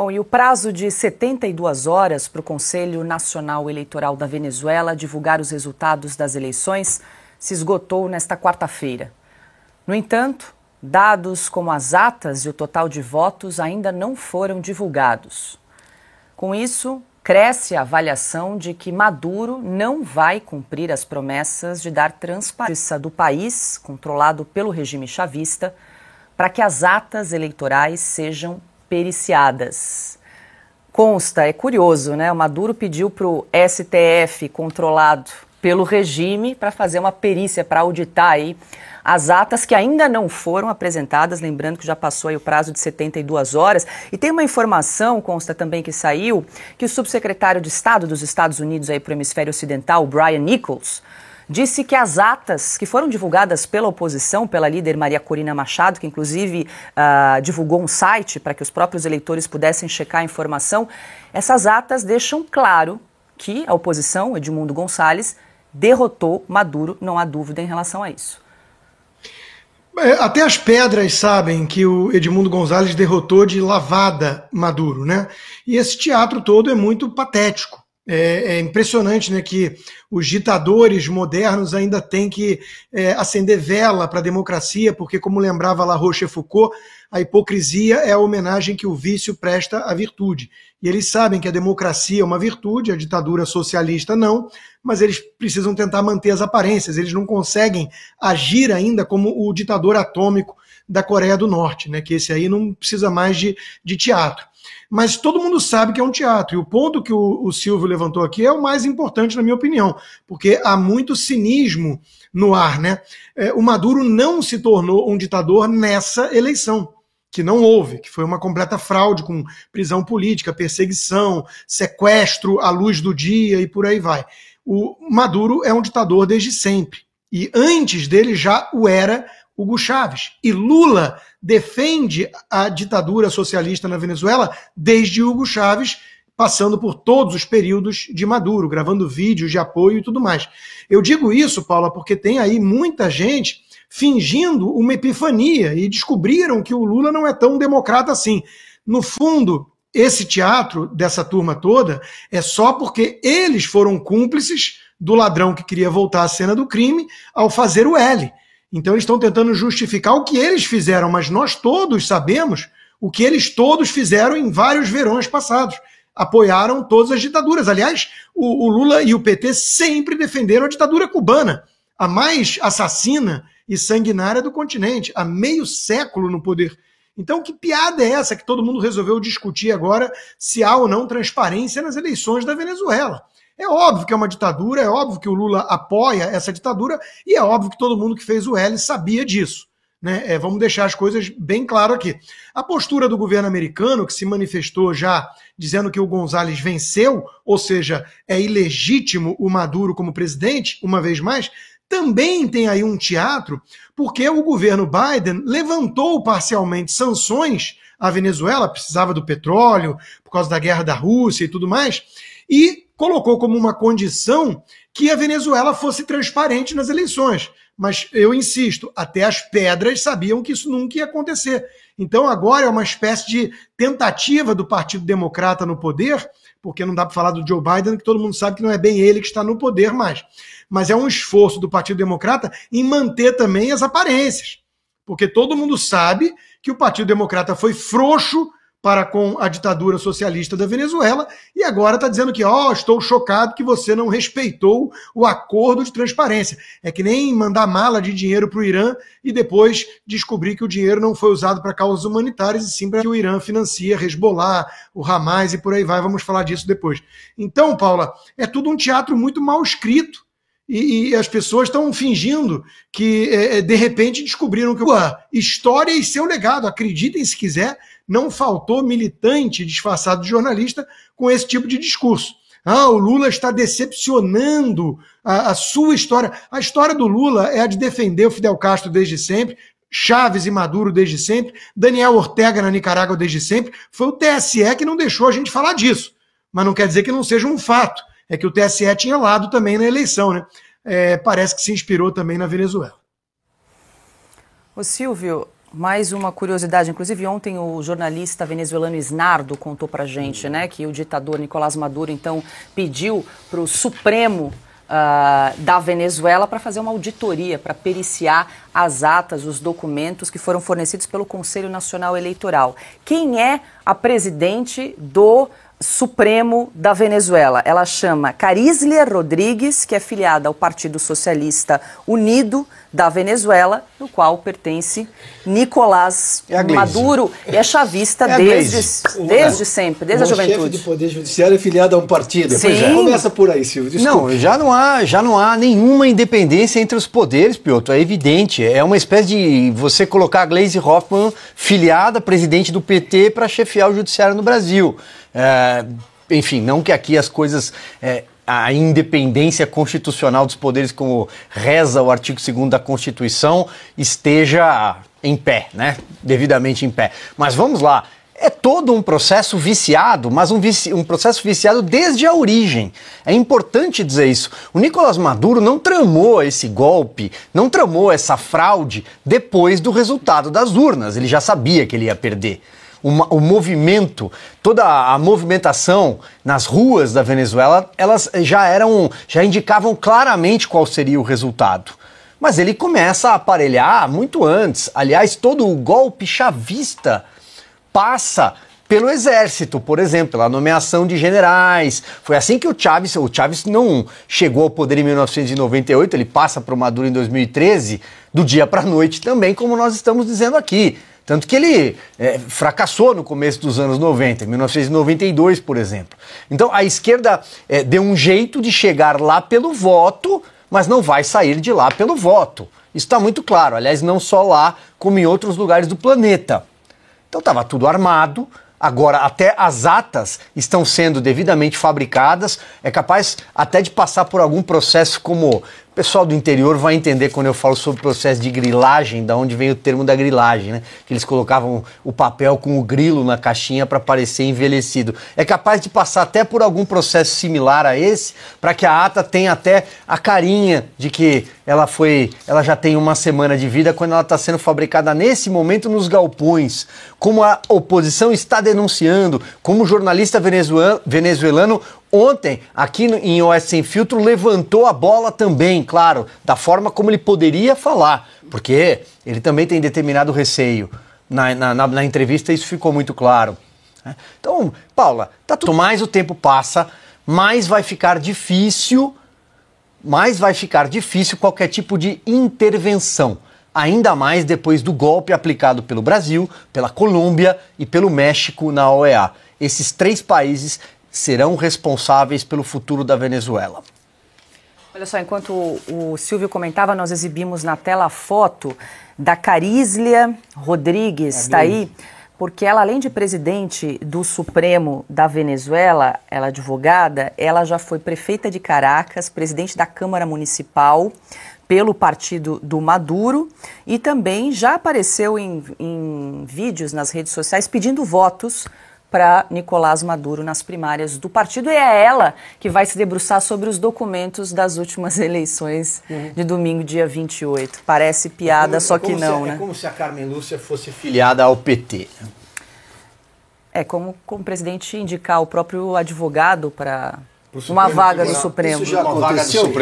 Bom, e o prazo de 72 horas para o Conselho Nacional Eleitoral da Venezuela divulgar os resultados das eleições se esgotou nesta quarta-feira. No entanto, dados como as atas e o total de votos ainda não foram divulgados. Com isso, cresce a avaliação de que Maduro não vai cumprir as promessas de dar transparência do país, controlado pelo regime chavista, para que as atas eleitorais sejam periciadas. Consta, é curioso, né? O Maduro pediu para o STF, controlado pelo regime, para fazer uma perícia, para auditar aí as atas que ainda não foram apresentadas, lembrando que já passou aí o prazo de 72 horas. E tem uma informação, consta também que saiu, que o subsecretário de Estado dos Estados Unidos aí para o hemisfério ocidental, Brian Nichols, disse que as atas que foram divulgadas pela oposição, pela líder Maria Corina Machado, que inclusive divulgou um site para que os próprios eleitores pudessem checar a informação, essas atas deixam claro que a oposição, Edmundo Gonçalves, derrotou Maduro, não há dúvida em relação a isso. Até as pedras sabem que o Edmundo Gonçalves derrotou de lavada Maduro, né? E esse teatro todo é muito patético. É impressionante, né, que os ditadores modernos ainda têm que acender vela para a democracia, porque, como lembrava La Rochefoucauld, a hipocrisia é a homenagem que o vício presta à virtude. E eles sabem que a democracia é uma virtude, a ditadura socialista não, mas eles precisam tentar manter as aparências, eles não conseguem agir ainda como o ditador atômico da Coreia do Norte, né, que esse aí não precisa mais de teatro. Mas todo mundo sabe que é um teatro, e o ponto que o Silvio levantou aqui é o mais importante, na minha opinião, porque há muito cinismo no ar, né? O Maduro não se tornou um ditador nessa eleição, que não houve, que foi uma completa fraude com prisão política, perseguição, sequestro à luz do dia e por aí vai. O Maduro é um ditador desde sempre, e antes dele já o era Hugo Chávez. E Lula defende a ditadura socialista na Venezuela desde Hugo Chávez, passando por todos os períodos de Maduro, gravando vídeos de apoio e tudo mais. Eu digo isso, Paula, porque tem aí muita gente fingindo uma epifania e descobriram que o Lula não é tão democrata assim. No fundo, esse teatro dessa turma toda é só porque eles foram cúmplices do ladrão que queria voltar à cena do crime ao fazer o L. Então eles estão tentando justificar o que eles fizeram, mas nós todos sabemos o que eles todos fizeram em vários verões passados. Apoiaram todas as ditaduras. Aliás, o Lula e o PT sempre defenderam a ditadura cubana, a mais assassina e sanguinária do continente, há meio século no poder. Então que piada é essa que todo mundo resolveu discutir agora se há ou não transparência nas eleições da Venezuela? É óbvio que é uma ditadura, é óbvio que o Lula apoia essa ditadura e é óbvio que todo mundo que fez o L sabia disso. Né? Vamos deixar as coisas bem claras aqui. A postura do governo americano, que se manifestou já dizendo que o González venceu, ou seja, é ilegítimo o Maduro como presidente, uma vez mais, também tem aí um teatro, porque o governo Biden levantou parcialmente sanções à Venezuela, precisava do petróleo, por causa da guerra da Rússia e tudo mais, e colocou como uma condição que a Venezuela fosse transparente nas eleições. Mas eu insisto, até as pedras sabiam que isso nunca ia acontecer. Então agora é uma espécie de tentativa do Partido Democrata no poder, porque não dá para falar do Joe Biden, que todo mundo sabe que não é bem ele que está no poder mais. Mas é um esforço do Partido Democrata em manter também as aparências. Porque todo mundo sabe que o Partido Democrata foi frouxo para com a ditadura socialista da Venezuela, e agora está dizendo que, estou chocado que você não respeitou o acordo de transparência. É que nem mandar mala de dinheiro para o Irã e depois descobrir que o dinheiro não foi usado para causas humanitárias, e sim para que o Irã financia Hezbollah, o Hamas e por aí vai, vamos falar disso depois. Então, Paula, é tudo um teatro muito mal escrito, e as pessoas estão fingindo que, de repente, descobriram que a história e seu legado, acreditem se quiser, não faltou militante disfarçado de jornalista com esse tipo de discurso. O Lula está decepcionando a sua história. A história do Lula é a de defender o Fidel Castro desde sempre, Chávez e Maduro desde sempre, Daniel Ortega na Nicarágua desde sempre. Foi o TSE que não deixou a gente falar disso. Mas não quer dizer que não seja um fato. É que o TSE tinha lado também na eleição, né? Parece que se inspirou também na Venezuela. Ô Silvio, Mais uma curiosidade, inclusive ontem o jornalista venezuelano Isnardo contou pra gente, né, que o ditador Nicolás Maduro então pediu para o Supremo da Venezuela para fazer uma auditoria, para periciar as atas, os documentos que foram fornecidos pelo Conselho Nacional Eleitoral. Quem é a presidente do Supremo da Venezuela? Ela chama Carislia Rodrigues, que é filiada ao Partido Socialista Unido da Venezuela, no qual pertence Nicolás Maduro, e é chavista desde sempre, desde a juventude. O chefe de Poder Judiciário é filiado a um partido. Sim. Começa por aí, Silvio. Desculpa. Não, já não há nenhuma independência entre os poderes, Piotr, é evidente. É uma espécie de você colocar a Gleisi Hoffmann filiada, presidente do PT, para chefiar o judiciário no Brasil. Enfim, não que aqui as coisas... a independência constitucional dos poderes, como reza o artigo 2º da Constituição, esteja em pé, né? Devidamente em pé. Mas vamos lá. É todo um processo viciado, mas um processo viciado desde a origem. É importante dizer isso. O Nicolás Maduro não tramou esse golpe, não tramou essa fraude depois do resultado das urnas. Ele já sabia que ele ia perder. O movimento, toda a movimentação nas ruas da Venezuela, elas já indicavam claramente qual seria o resultado. Mas ele começa a aparelhar muito antes. Aliás, todo o golpe chavista passa pelo exército, por exemplo, pela nomeação de generais. Foi assim que o Chávez não chegou ao poder em 1998, ele passa para o Maduro em 2013, do dia para a noite também, como nós estamos dizendo aqui. Tanto que ele fracassou no começo dos anos 90, em 1992, por exemplo. Então a esquerda deu um jeito de chegar lá pelo voto, mas não vai sair de lá pelo voto. Isso está muito claro, aliás, não só lá, como em outros lugares do planeta. Então estava tudo armado, agora até as atas estão sendo devidamente fabricadas, é capaz até de passar por algum processo como... O pessoal do interior vai entender quando eu falo sobre o processo de grilagem, da onde vem o termo da grilagem, né? Que eles colocavam o papel com o grilo na caixinha para parecer envelhecido. É capaz de passar até por algum processo similar a esse, para que a ata tenha até a carinha de que ela já tem uma semana de vida quando ela está sendo fabricada nesse momento nos galpões. Como a oposição está denunciando, como o jornalista venezuelano ontem, aqui em OS Sem Filtro, levantou a bola também, claro, da forma como ele poderia falar, porque ele também tem determinado receio. Na entrevista isso ficou muito claro. Então, Paula, quanto mais o tempo passa, mais vai ficar difícil qualquer tipo de intervenção. Ainda mais depois do golpe aplicado pelo Brasil, pela Colômbia e pelo México na OEA. Esses 3 países serão responsáveis pelo futuro da Venezuela. Olha só, enquanto o Silvio comentava, nós exibimos na tela a foto da Carislia Rodrigues, está aí, porque ela, além de presidente do Supremo da Venezuela, ela é advogada, ela já foi prefeita de Caracas, presidente da Câmara Municipal pelo partido do Maduro e também já apareceu em vídeos nas redes sociais pedindo votos para Nicolás Maduro nas primárias do partido, e é ela que vai se debruçar sobre os documentos das últimas eleições de domingo, dia 28. Parece piada, só que não, né? É como se a Carmen Lúcia fosse filiada ao PT. É como o presidente indicar o próprio advogado para uma vaga no Supremo. Isso já aconteceu.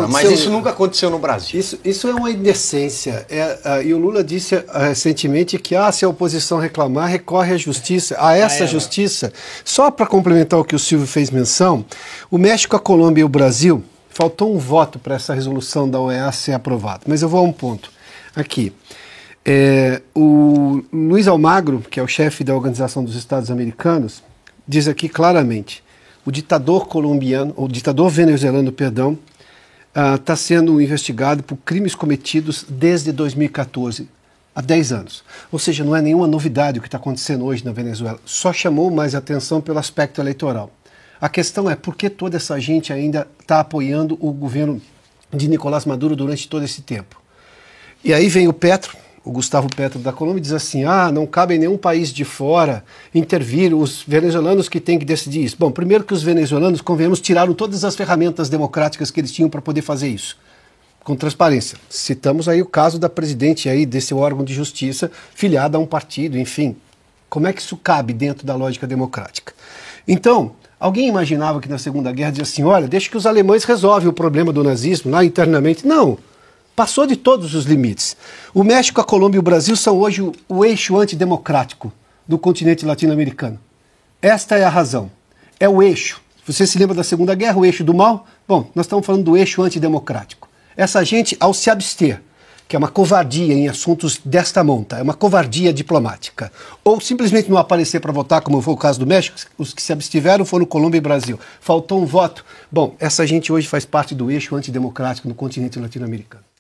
Mas isso nunca aconteceu no Brasil. Isso é uma indecência. E o Lula disse recentemente que se a oposição reclamar, recorre à justiça, justiça. Só para complementar o que o Silvio fez menção, o México, a Colômbia e o Brasil, faltou um voto para essa resolução da OEA ser aprovada. Mas eu vou a um ponto. Aqui. O Luiz Almagro, que é o chefe da Organização dos Estados Americanos, diz aqui claramente: o ditador venezuelano, está sendo investigado por crimes cometidos desde 2014, há 10 anos. Ou seja, não é nenhuma novidade o que está acontecendo hoje na Venezuela, só chamou mais atenção pelo aspecto eleitoral. A questão é por que toda essa gente ainda está apoiando o governo de Nicolás Maduro durante todo esse tempo. E aí vem o Gustavo Petro da Colômbia, diz assim: não cabe nenhum país de fora intervir, os venezuelanos que têm que decidir isso. Bom, primeiro que os venezuelanos, convenhamos, tiraram todas as ferramentas democráticas que eles tinham para poder fazer isso. com transparência. Citamos aí o caso da presidente aí desse órgão de justiça filiada a um partido, enfim. Como é que isso cabe dentro da lógica democrática? Então, alguém imaginava que na Segunda Guerra dizia assim, olha, deixa que os alemães resolvem o problema do nazismo lá internamente. Não, passou de todos os limites. O México, a Colômbia e o Brasil são hoje o eixo antidemocrático do continente latino-americano. Esta é a razão. É o eixo. Você se lembra da Segunda Guerra, o eixo do mal? Bom, nós estamos falando do eixo antidemocrático. Essa gente, ao se abster, que é uma covardia em assuntos desta monta, é uma covardia diplomática, ou simplesmente não aparecer para votar, como foi o caso do México, os que se abstiveram foram Colômbia e Brasil. Faltou um voto. Bom, essa gente hoje faz parte do eixo antidemocrático no continente latino-americano.